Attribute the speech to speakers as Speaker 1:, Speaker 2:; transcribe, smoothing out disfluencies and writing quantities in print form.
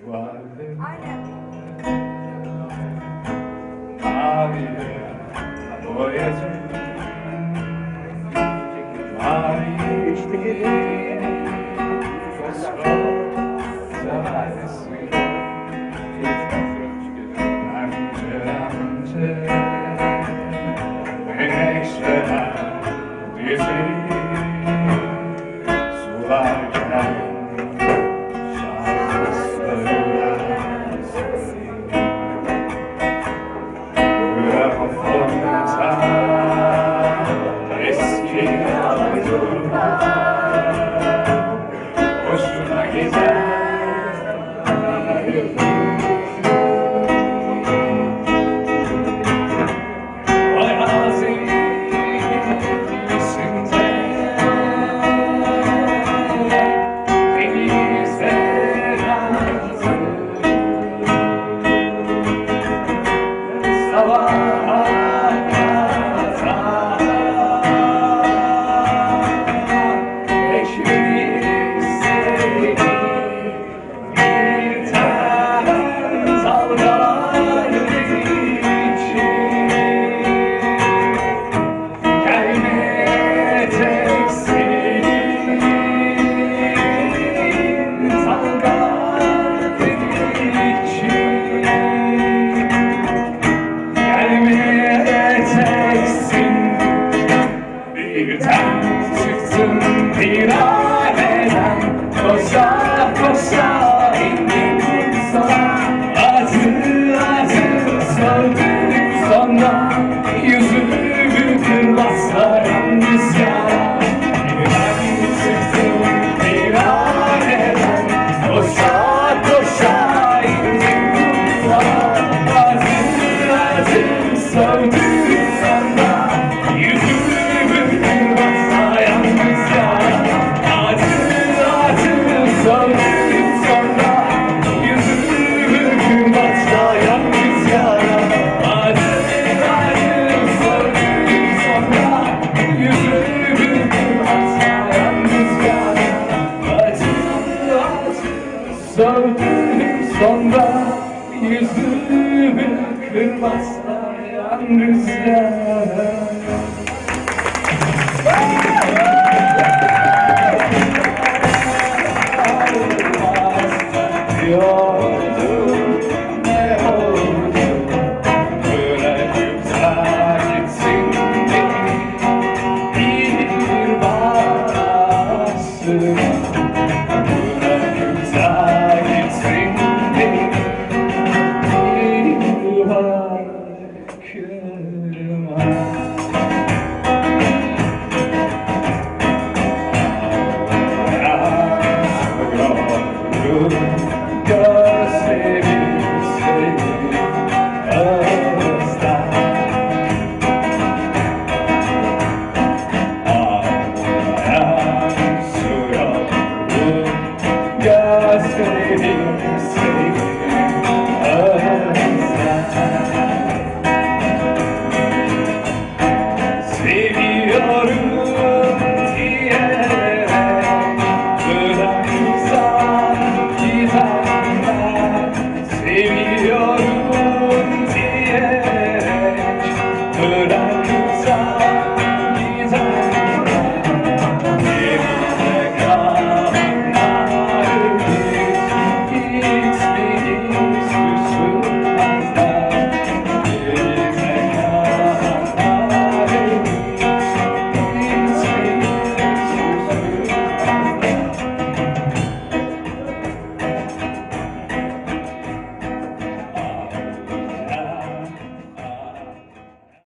Speaker 1: Aynen.
Speaker 2: Çıktım viraneden, koşa koşa indim sana. Acı acı sordum sonra, yüzümü kırmazsa yalnız yara. Ben çıktım viraneden, koşa koşa indim sana. Acı acı sordum sonra, yüzümü kırmazsa yalnız yara. Acı acı sordum sonra, yüzümü kırmazsa yalnız yara. Acı acı sordum sonra, yüzümü kırmazsa yalnız yara. Acı acı sordum sonra, yüzümü kırmazsa yalnız yara. Diyordum ne oldu, bırakıp da gitsin beni bir başına.